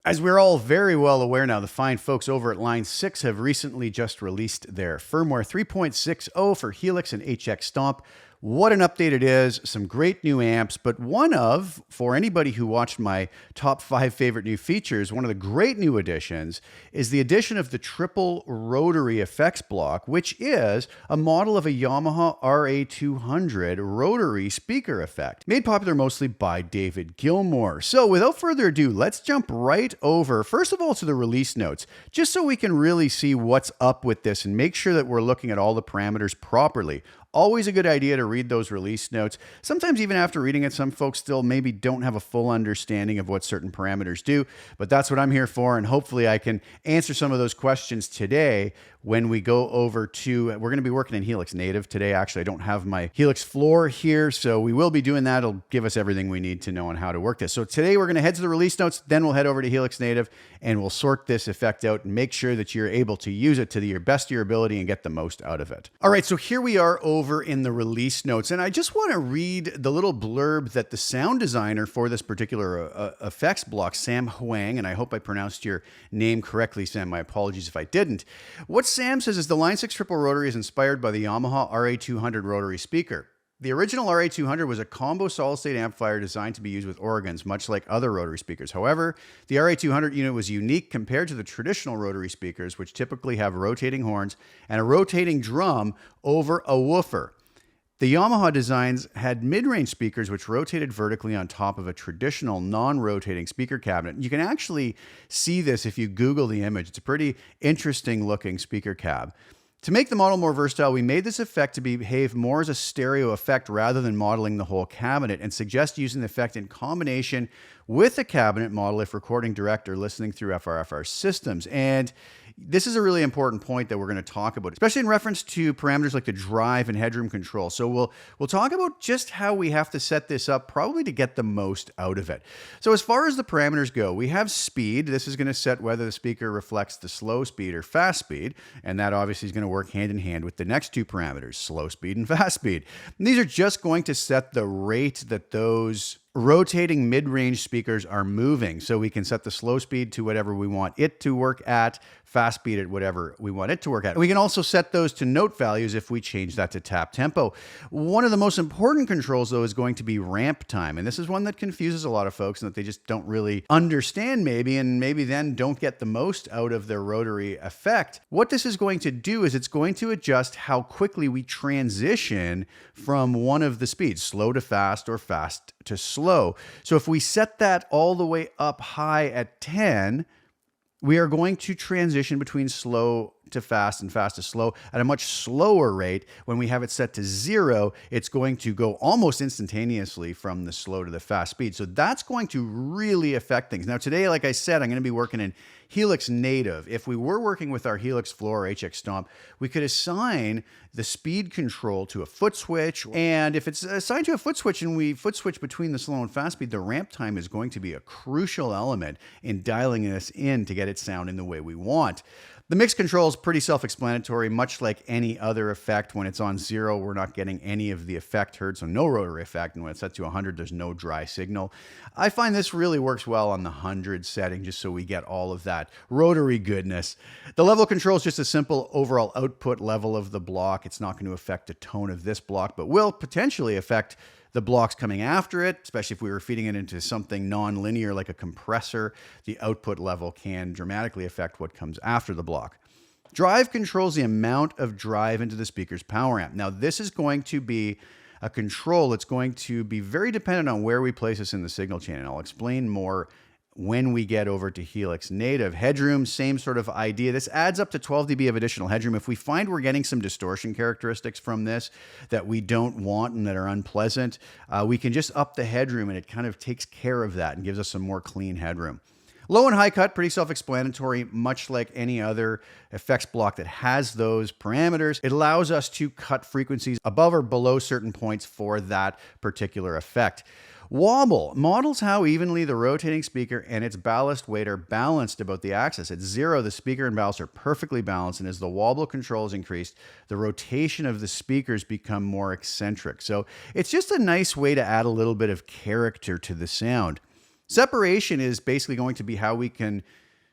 As we're all very well aware now, the fine folks over at Line 6 have recently just released their firmware 3.60 for Helix and HX Stomp. What an update it is. Some great new amps, but one of, for anybody who watched my top 5 favorite new features, one of the great new additions is the addition of the Triple Rotary effects block, which is a model of a Yamaha RA-200 rotary speaker effect, made popular mostly by David Gilmour. So without further ado, let's jump right over, first of all, to the release notes, just so we can really see what's up with this and make sure that we're looking at all the parameters properly. Always a good idea to read those release notes. Sometimes even after reading it, some folks still maybe don't have a full understanding of what certain parameters do, but that's what I'm here for, and hopefully I can answer some of those questions today when we go over to, we're going to be working in Helix Native today. Actually, I don't have my Helix floor here, so we will be doing that. It'll give us everything we need to know on how to work this. So today we're going to head to the release notes, then we'll head over to Helix Native, and we'll sort this effect out and make sure that you're able to use it to your best of your ability and get the most out of it. All right, so here we are over in the release notes, and I just want to read the little blurb that the sound designer for this particular effects block, Sam Huang, and I hope I pronounced your name correctly, Sam. My apologies if I didn't. What Sam says is the Line 6 Triple Rotary is inspired by the Yamaha RA-200 rotary speaker. The original RA-200 was a combo solid-state amplifier designed to be used with organs, much like other rotary speakers. However, the RA-200 unit was unique compared to the traditional rotary speakers, which typically have rotating horns and a rotating drum over a woofer. The Yamaha designs had mid-range speakers which rotated vertically on top of a traditional non-rotating speaker cabinet. You can actually see this if you Google the image. It's a pretty interesting looking speaker cab. To make the model more versatile, we made this effect to behave more as a stereo effect rather than modeling the whole cabinet, and suggest using the effect in combination with a cabinet model if recording direct or listening through FRFR systems. And this is a really important point that we're going to talk about, especially in reference to parameters like the drive and headroom control. So we'll talk about just how we have to set this up probably to get the most out of it. So as far as the parameters go, we have speed. This is going to set whether the speaker reflects the slow speed or fast speed, and that obviously is going to work hand in hand with the next two parameters, slow speed and fast speed. And these are just going to set the rate that those rotating mid-range speakers are moving. So we can set the slow speed to whatever we want it to work at, fast speed at whatever we want it to work at. We can also set those to note values if we change that to tap tempo. One of the most important controls, though, is going to be ramp time. And this is one that confuses a lot of folks and that they just don't really understand maybe, and maybe then don't get the most out of their rotary effect. What this is going to do is it's going to adjust how quickly we transition from one of the speeds, slow to fast or fast to slow. So if we set that all the way up high at 10, we are going to transition between slow to fast and fast to slow at a much slower rate. When we have it set to 0, it's going to go almost instantaneously from the slow to the fast speed. So that's going to really affect things. Now today, like I said, I'm going to be working in Helix Native. If we were working with our Helix Floor or HX Stomp, we could assign the speed control to a foot switch. And if it's assigned to a foot switch and we foot switch between the slow and fast speed, the ramp time is going to be a crucial element in dialing this in to get it sounding the way we want. The mix control is pretty self-explanatory, much like any other effect. When it's on 0, we're not getting any of the effect heard, so no rotary effect. And when it's set to 100, there's no dry signal. I find this really works well on the 100 setting, just so we get all of that rotary goodness. The level control is just a simple overall output level of the block. It's not going to affect the tone of this block, but will potentially affect the blocks coming after it, especially if we were feeding it into something non-linear like a compressor. The output level can dramatically affect what comes after the block. Drive controls the amount of drive into the speaker's power amp. Now, this is going to be a control that's going to be very dependent on where we place this in the signal chain, and I'll explain more when we get over to Helix Native. Headroom, same sort of idea. This adds up to 12 dB of additional headroom. If we find we're getting some distortion characteristics from this that we don't want and that are unpleasant, we can just up the headroom and it kind of takes care of that and gives us some more clean headroom. Low and high cut, pretty self-explanatory, much like any other effects block that has those parameters. It allows us to cut frequencies above or below certain points for that particular effect. Wobble models how evenly the rotating speaker and its ballast weight are balanced about the axis. At 0, the speaker and ballast are perfectly balanced, and as the wobble control is increased, the rotation of the speakers become more eccentric. So it's just a nice way to add a little bit of character to the sound. Separation is basically going to be how we can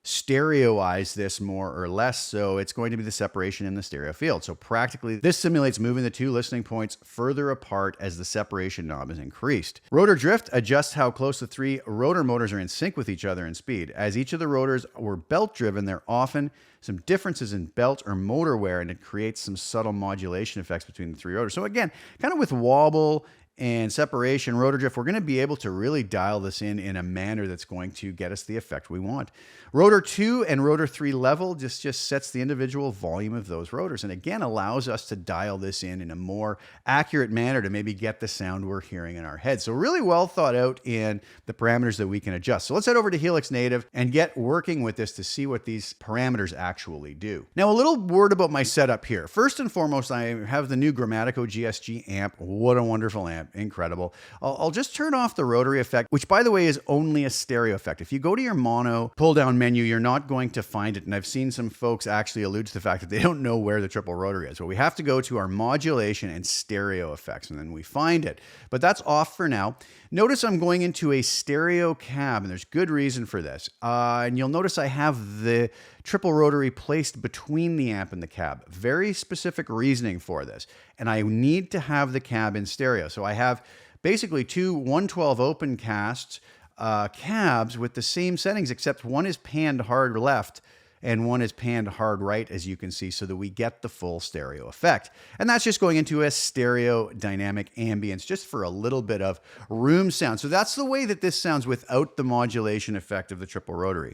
stereoize this more or less. So it's going to be the separation in the stereo field. So practically this simulates moving the two listening points further apart as the separation knob is increased. Rotor drift adjusts how close the three rotor motors are in sync with each other in speed. As each of the rotors were belt driven, there are often some differences in belt or motor wear, and it creates some subtle modulation effects between the three rotors. So again, kind of with wobble and separation, rotor drift, we're going to be able to really dial this in a manner that's going to get us the effect we want. Rotor 2 and rotor 3 level just sets the individual volume of those rotors, and again allows us to dial this in a more accurate manner to maybe get the sound we're hearing in our head. So really well thought out in the parameters that we can adjust. So let's head over to Helix Native and get working with this to see what these parameters actually do. Now, a little word about my setup here. First and foremost, I have the new Grammatic GSG amp. What a wonderful amp. Incredible. I'll just turn off the rotary effect, which by the way is only a stereo effect. If you go to your mono pull down menu, you're not going to find it. And I've seen some folks actually allude to the fact that they don't know where the triple rotary is. But we have to go to our modulation and stereo effects, and then we find it. But that's off for now. Notice I'm going into a stereo cab, and there's good reason for this. And you'll notice I have the triple rotary placed between the amp and the cab. Very specific reasoning for this. And I need to have the cab in stereo. So I have basically two 112 open casts cabs with the same settings, except one is panned hard left and one is panned hard right, as you can see, so that we get the full stereo effect. And that's just going into a stereo dynamic ambience, just for a little bit of room sound. So that's the way that this sounds without the modulation effect of the triple rotary.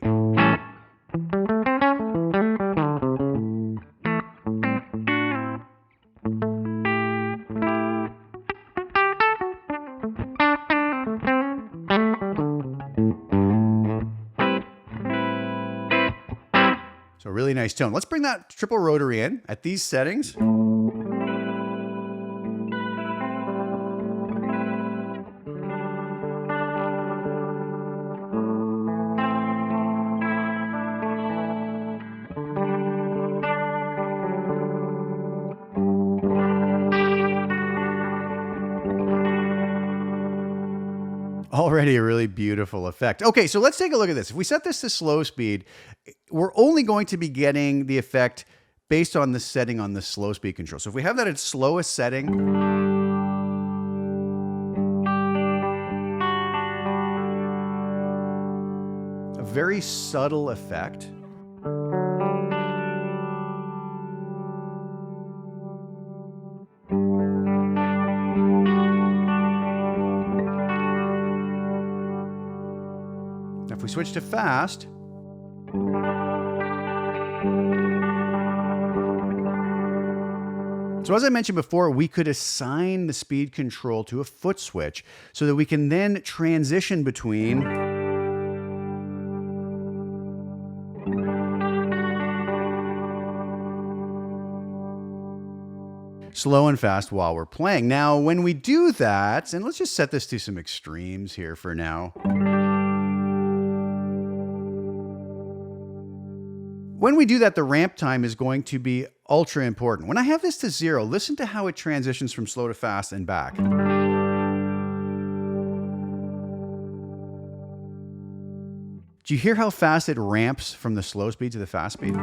So really nice tone. Let's bring that triple rotary in at these settings. Already a really beautiful effect. Okay, so let's take a look at this. If we set this to slow speed, we're only going to be getting the effect based on the setting on the slow speed control. So if we have that at slowest setting, a very subtle effect. If we switch to fast, so as I mentioned before, we could assign the speed control to a foot switch so that we can then transition between slow and fast while we're playing. Now, when we do that, and let's just set this to some extremes here for now. When we do that, the ramp time is going to be ultra important. When I have this to 0, listen to how it transitions from slow to fast and back. Do you hear how fast it ramps from the slow speed to the fast speed?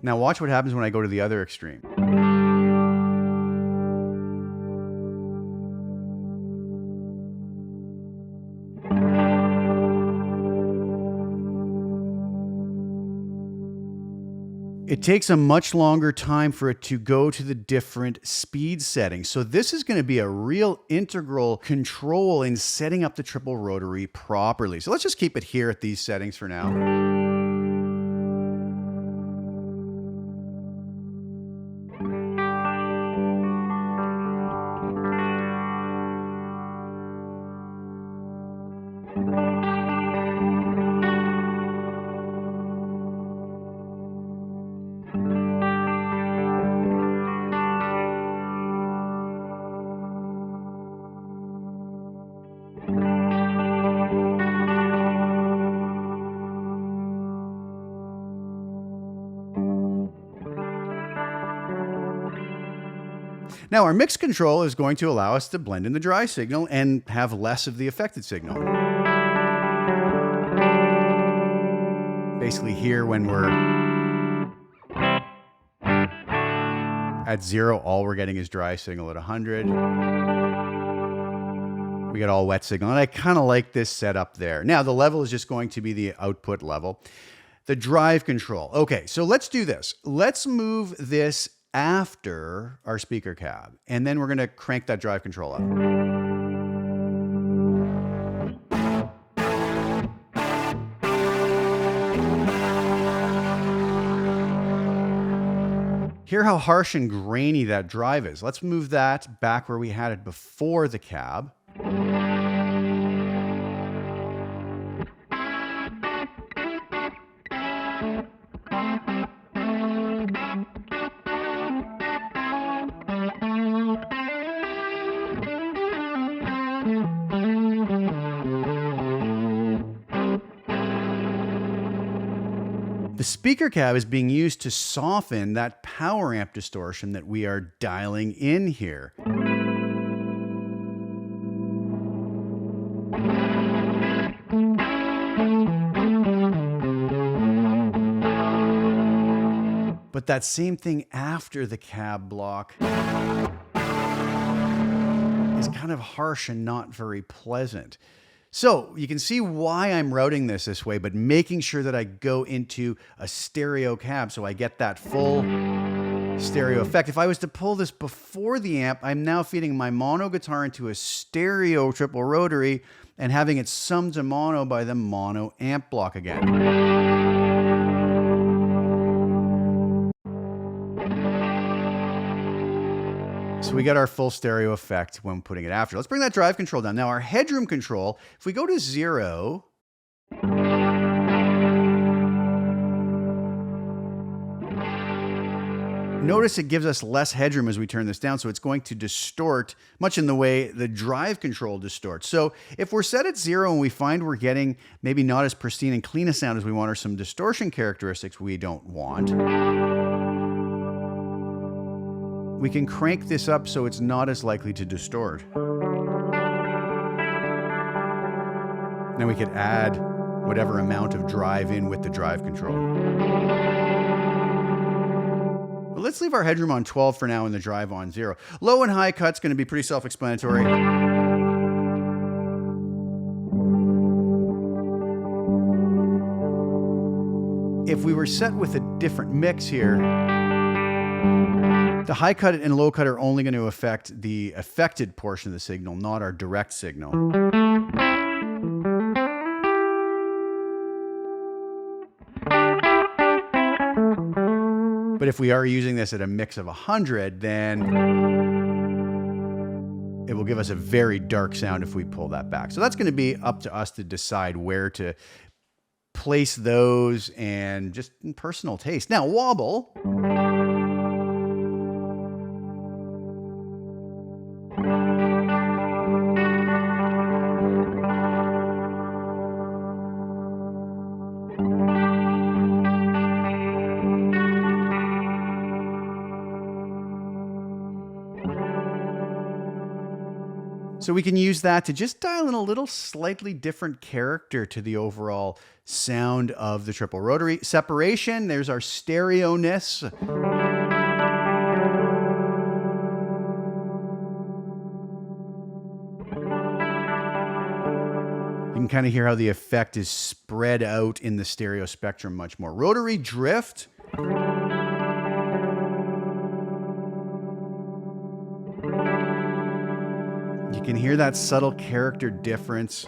Now watch what happens when I go to the other extreme. It takes a much longer time for it to go to the different speed settings. So this is going to be a real integral control in setting up the triple rotary properly. So let's just keep it here at these settings for now. Now our mix control is going to allow us to blend in the dry signal and have less of the affected signal. Basically here when we're at 0, all we're getting is dry signal. At 100, we get all wet signal. And I kind of like this setup there. Now the level is just going to be the output level. The drive control. Okay, so let's do this. Let's move this after our speaker cab, and then we're going to crank that drive control up. Hear how harsh and grainy that drive is. Let's move that back where we had it before the cab. The speaker cab is being used to soften that power amp distortion that we are dialing in here. But that same thing after the cab block is kind of harsh and not very pleasant. So you can see why I'm routing this way, but making sure that I go into a stereo cab so I get that full stereo effect. If I was to pull this before the amp, I'm now feeding my mono guitar into a stereo triple rotary and having it summed to mono by the mono amp block again. So we get our full stereo effect when putting it after. Let's bring that drive control down. Now our headroom control, if we go to 0, notice it gives us less headroom as we turn this down, so it's going to distort much in the way the drive control distorts. So if we're set at 0 and we find we're getting maybe not as pristine and clean a sound as we want, or some distortion characteristics we don't want, we can crank this up so it's not as likely to distort. Now we could add whatever amount of drive in with the drive control. But let's leave our headroom on 12 for now and the drive on 0. Low and high cut's going to be pretty self-explanatory. If we were set with a different mix here, the high cut and low cut are only going to affect the affected portion of the signal, not our direct signal. But if we are using this at a mix of 100, then it will give us a very dark sound if we pull that back. So that's going to be up to us to decide where to place those and just personal taste. Now, wobble. So we can use that to just dial in a little slightly different character to the overall sound of the triple rotary. Separation, there's our stereo-ness. You can kind of hear how the effect is spread out in the stereo spectrum much more. Rotary drift. You can hear that subtle character difference.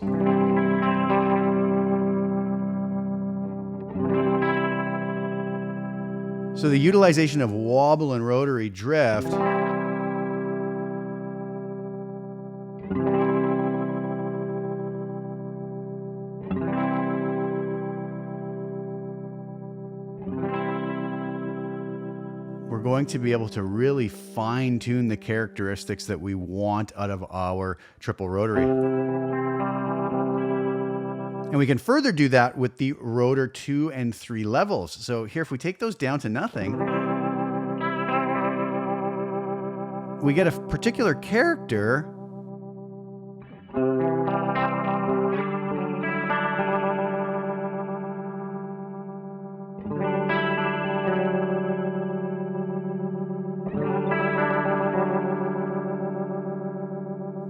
So the utilization of wobble and rotary drift we're going to be able to really fine-tune the characteristics that we want out of our triple rotary. And we can further do that with the rotor 2 and 3 levels. So here, if we take those down to nothing, we get a particular character.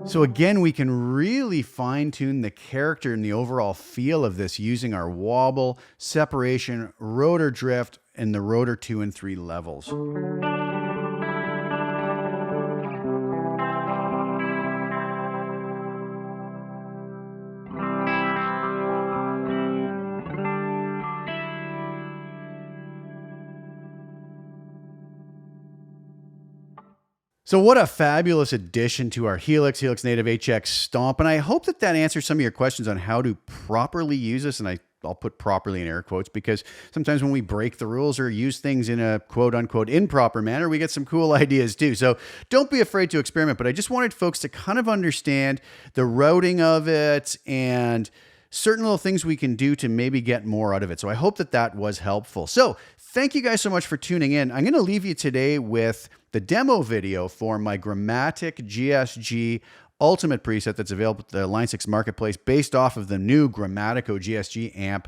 So again, we can really fine tune the character and the overall feel of this using our wobble, separation, rotor drift, and the rotor 2 and 3 levels. So what a fabulous addition to our Helix Native HX Stomp. And I hope that that answers some of your questions on how to properly use this. And I'll put properly in air quotes, because sometimes when we break the rules or use things in a quote unquote improper manner, we get some cool ideas too. So don't be afraid to experiment. But I just wanted folks to kind of understand the routing of it and certain little things we can do to maybe get more out of it. So I hope that that was helpful. So thank you guys so much for tuning in. I'm going to leave you today with the demo video for my Grammatic GSG Ultimate preset that's available at the Line 6 Marketplace based off of the new Grammatico GSG amp.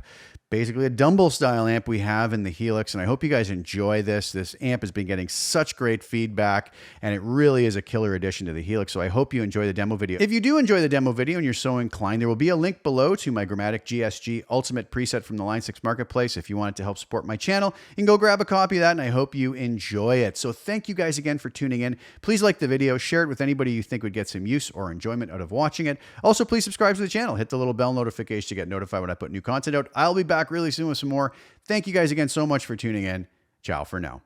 Basically a Dumble style amp we have in the Helix, and I hope you guys enjoy this. This amp has been getting such great feedback, and it really is a killer addition to the Helix, so I hope you enjoy the demo video. If you do enjoy the demo video and you're so inclined, there will be a link below to my Grammatic GSG Ultimate preset from the Line 6 Marketplace. If you want it to help support my channel, you can go grab a copy of that, and I hope you enjoy it. So thank you guys again for tuning in. Please like the video, share it with anybody you think would get some use or enjoyment out of watching it. Also, please subscribe to the channel. Hit the little bell notification to get notified when I put new content out. I'll be back really soon with some more. Thank you guys again so much for tuning in. Ciao for now.